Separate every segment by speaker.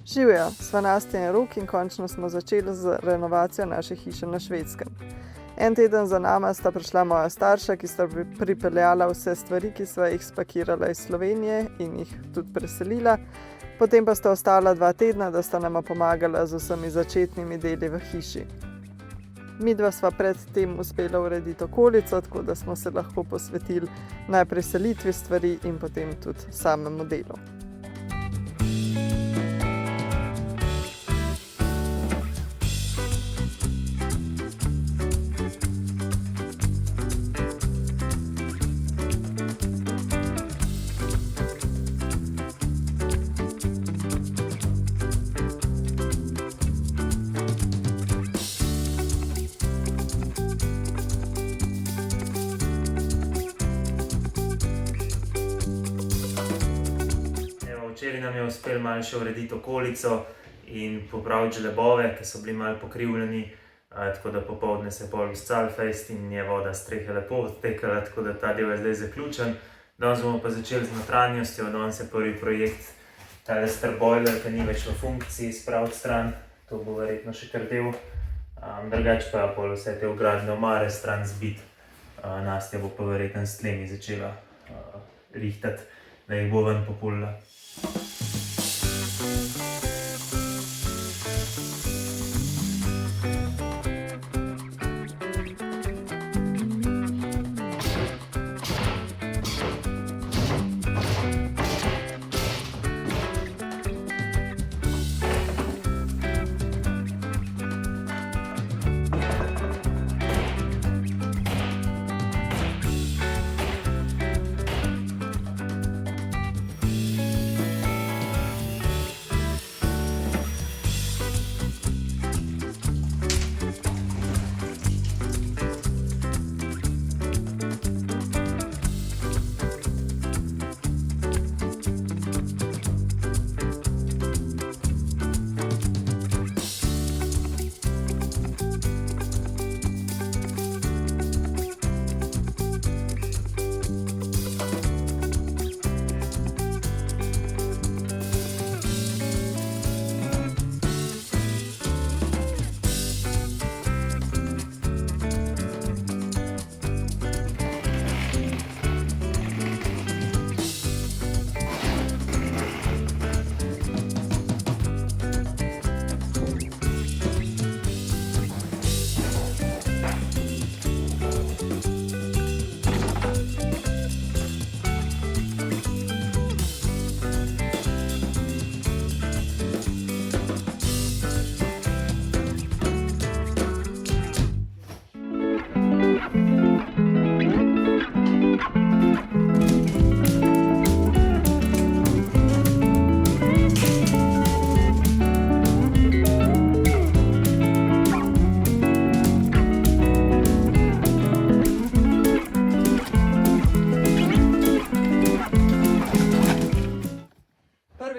Speaker 1: Živjo, sva Nastja in Rok in končno smo začeli z renovacijo naše hiše na Švedskem. En teden za nama sta prišla moja starša, ki sta pripeljala vse stvari, ki sva jih spakirala iz Slovenije in jih tudi preselila. Potem pa sta ostala 2 tedna, da sta nama pomagala z vsemi začetnimi deli v hiši. Midva sva pred tem uspela urediti okolico, tako da smo se lahko posvetili najprej selitvi stvari in potem tudi samemu delu.
Speaker 2: Včeraj nam je uspelo malo še urediti okolico in popraviti žlebove, ki so bili malo pokrivljeni, tako da popoldne se je pol izcalo fejst in je voda s strehe lepo odtekala, tako da ta del je zdaj zaključen. Danes bomo pa začeli z notranjostjo, danes je prvi projekt tale boiler, ki ni več v funkciji, spraviti stran, to bo verjetno še kar del. Drugače pa pol vse te ogradne omare stran zbiti. Nastja bo pa verjetno s tlemi začela rihtati, da jih bo ven populila.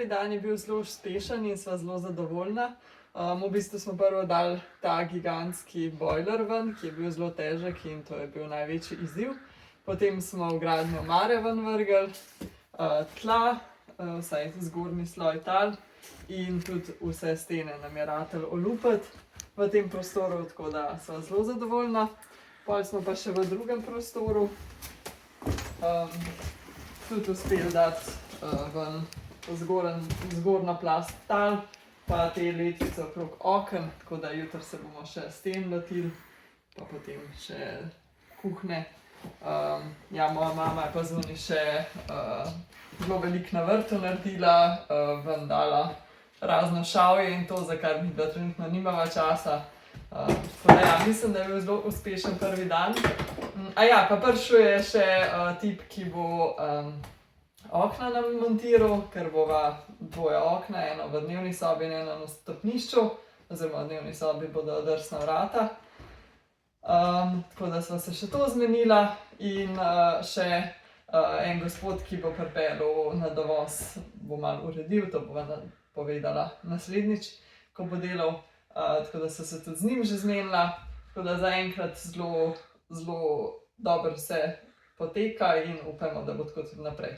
Speaker 1: Dan je bil zelo uspešen in sva zelo zadovoljna. V bistvu smo prvo dali ta gigantski boiler ven, ki je bil zelo težek in to je bil največji izziv. Potem smo vgradne omare ven vrgli, tla, vsaj zgornji sloj tal in tudi vse stene nam je ratalo olupiti v tem prostoru, tako da sva zelo zadovoljna. Potem smo pa še v drugem prostoru tudi uspeli dati ven zgornja plast tal, pa te letvice okrog oken, tako da jutri se bomo še sten lotili, pa potem še kuhne. Moja mama je pa zunaj še zelo veliko na vrtu naredila, ven dala razno šavje in to, za kar midva trenutno nimava časa. Tako da mislim, da je bil zelo uspešen prvi dan. Pa prišel je še tip, ki bo okna nam montiral, ker bova 2 okna, eno v dnevni sobi in eno na stopnišču, oziroma v dnevni sobi bodo drsna vrata. Tako da sva se še to zmenila in še en gospod, ki bo pripeljal na dovoz, bo malo uredil, to bova povedala naslednjič, ko bo delal. Tako da sva se tudi z njim že zmenila, tako da zaenkrat zelo dobro vse poteka in upamo, da bo tako tudi naprej.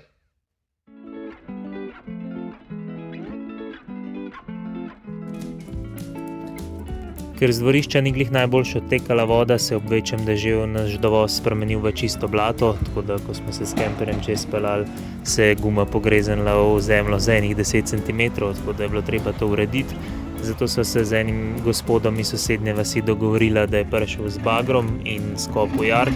Speaker 2: Ker z dvorišča ni glih najboljše odtekala voda, se ob večjem dežju naš dovoz spremenil v čisto blato, tako da ko smo se s kemperjem čez peljali, se je guma pogreznila v zemljo za enih 10 cm, tako da je bilo treba to urediti. Zato so se z enim gospodom iz sosednje vasi dogovorila, da je prišel z bagrom in skopal jark,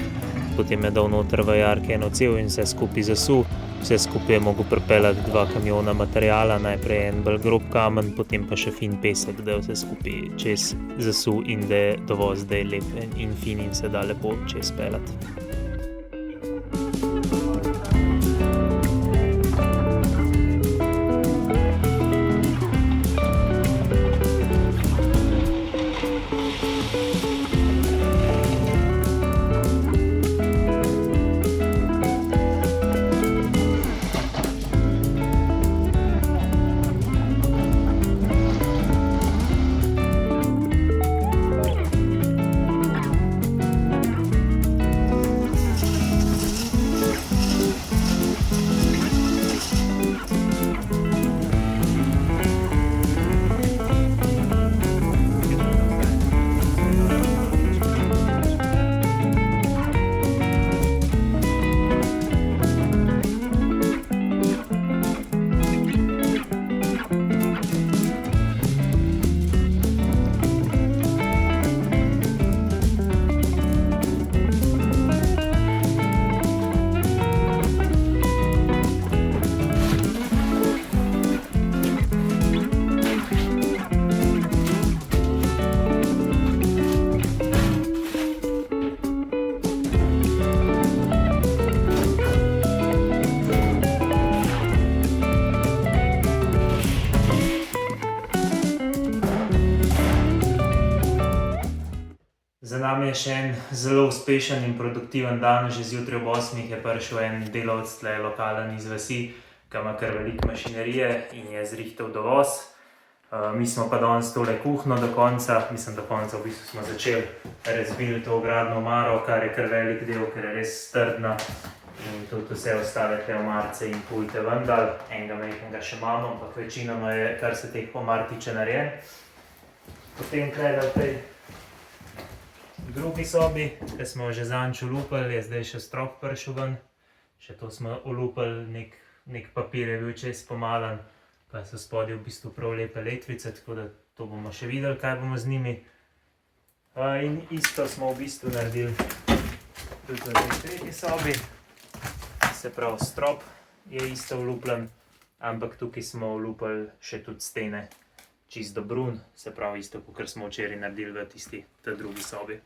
Speaker 2: potem je dal noter v jark eno cev in vse skupaj zasul. Vse skupaj je mogel pripeljati 2 kamiona materijala, najprej en bolj grob kamen, potem pa še fin pesek, da je vse skupaj čez zasul in da je dovoz, da je lep in fin in se da lepo čez peljati. Za nami je še en zelo uspešen in produktiven dan. Že zjutraj ob 8 je prišel en delavec tle lokalen iz vasi, ki ima kar veliko mašinerije in je zrihtal dovoz. Mi smo pa danes tole kuhno do konca, mislim do konca v bistvu smo začeli razbili to ogradno omaro, kar je kar velik del, ker je res trdna. In tudi vse ostale te omarce in pujte ven dal. Enega majhnega še imamo, ampak večinoma je, kar se teh omar tiče, narejen. Potem tle v tej drugi sobi, ki smo že zanč olupili, je zdaj še strop prišel ven. Še to smo olupili, nek papir je bil čez pomalen, pa so spodaj v bistvu prav lepe letvice, tako da to bomo še videli, kaj bomo z njimi. In isto smo v bistvu naredili tudi v tej tretji sobi. Se pravi, strop je isto olupljen, ampak tukaj smo olupili še tudi stene. Čisto brun, se pravi isto, kot smo včeraj naredili v tisti drugi sobi.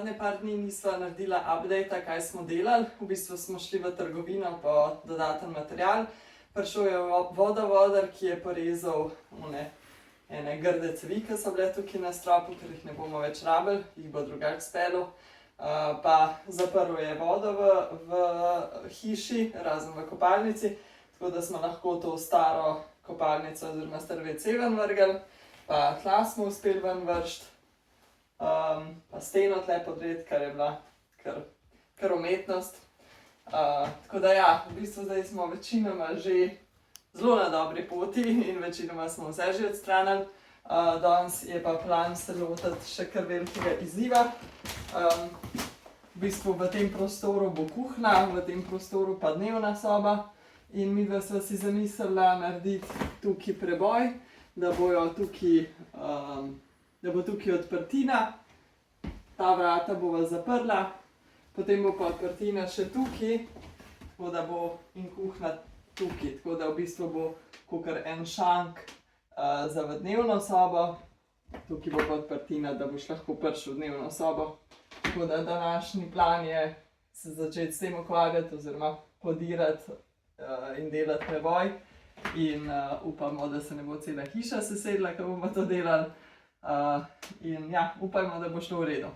Speaker 1: zadnje par dni nisva naredila update, kaj smo delali. V bistvu smo šli v trgovino po dodaten material. Prišel je vodovodar, ki je porezal ene grde cevi, ki so bile tukaj na stropu, ker jih ne bomo več rabili, jih bo drugače speljal. Pa zaprl je vodo v hiši, razen v kopalnici, tako da smo lahko to staro kopalnico oziroma star WC ven vrgli, pa tla smo uspeli ven vršt, pa steno tle podreti, kar je bila kar umetnost. Tako da ja, v bistvu zdaj smo večinoma že zelo na dobri poti in večinoma smo vse že odstranili. Danes je pa plan se lotiti še kar velikega izziva. V bistvu v tem prostoru bo kuhna, v tem prostoru pa dnevna soba in midva sva si zamislila narediti tukaj preboj, da bo tukaj odprtina, ta vrata bova zaprla, potem bo pa odprtina še tukaj, tako da bo in kuhna tukaj, tako da v bistvu bo kakor en šank za v dnevno sobo, tukaj bo pa odprtina, da boš lahko prišel v dnevno sobo. Tako da današnji plan je se začeti s tem ukvarjati oziroma podirati in delati preboj in upamo, da se ne bo cela hiša sesedla, ko bomo to delali in ja, upajmo, da bo šlo v redu.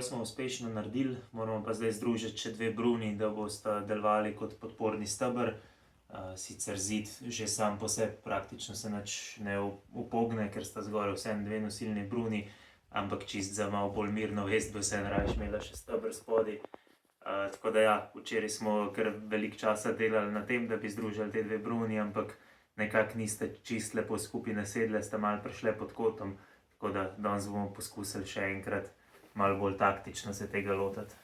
Speaker 2: Smo uspešno naredili, moramo pa zdaj združiti še dve bruni, da bosta delovali kot podporni steber. Sicer zid že sam po sebi praktično se nič ne upogne, ker sta zgoraj vseeno dve nosilni bruni, ampak čist za malo bolj mirno vest bi vseeno raje imela še steber spodaj. Tako da ja, včeraj smo kar veliko časa delali na tem, da bi združili te dve bruni, ampak nekako niste čist lepo skupaj nasedle, sta malo prišle pod kotom, tako da danes bomo poskusili še enkrat malo bolj taktično se tega lotiti.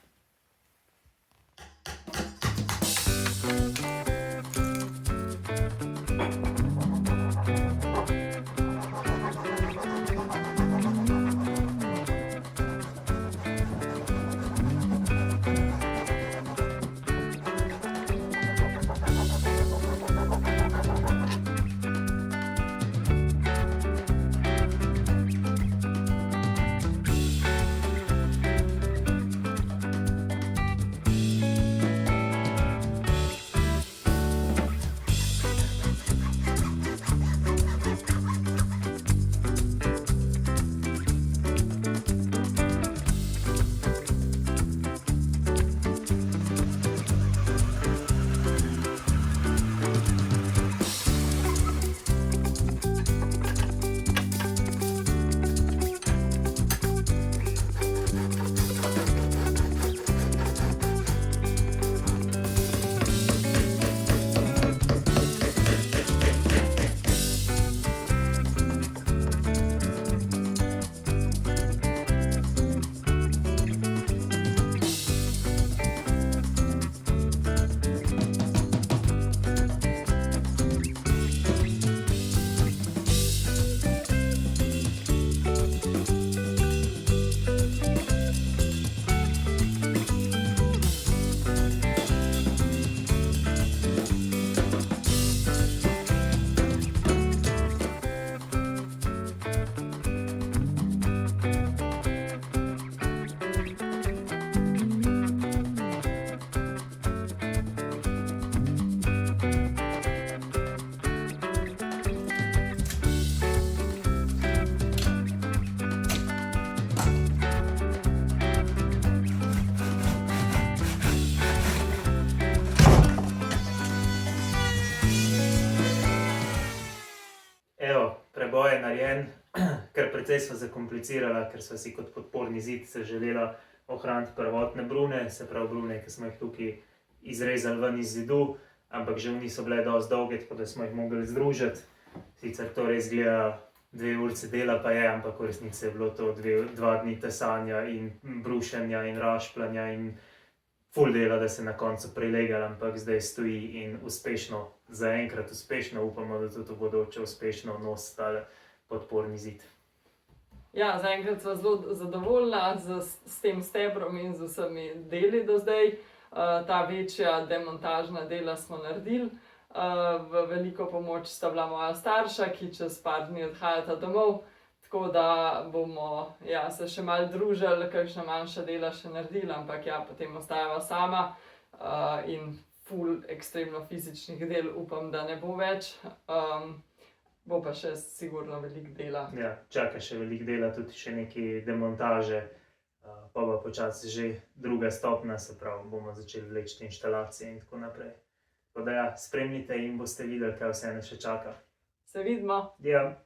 Speaker 2: prebo je narejen, ker precej smo zakomplicirali, ker smo si kot podporni zid se želela ohraniti prvotne brune, se pravi brune, ki smo jih tukaj izrezali ven iz zidu, ampak že niso bile dosti dolge, tako da smo jih mogli združiti. Sicer to res gleda 2 urice dela pa je, ampak v resnici je bilo to 2 dni tesanja in brušenja in rašpljanja in ful dela, da se na koncu prilegali, ampak zdaj stoji in uspešno, zaenkrat uspešno, upamo, da tudi v bodoče uspešno nosi tale podporni zid.
Speaker 1: Ja, zaenkrat sva zelo zadovoljna s tem stebrom in z vsemi deli do zdaj. Ta večja demontažna dela smo naredili. V veliko pomoč sta bila moja starša, ki čez par dni odhajata domov, tako da bomo se še malo družili, kakšna manjša dela še naredili, ampak potem ostajava sama in ful ekstremno fizičnih del upam, da ne bo več. Bo pa še sigurno veliko dela. Ja,
Speaker 2: čaka še veliko dela, tudi še nekaj demontaže, pa počasi že druga stopnja, se pravi, bomo začeli vleči inštalacije in tako naprej. Tako da spremljite in boste videli, kaj vse nas še čaka.
Speaker 1: Se vidimo!
Speaker 2: Ja.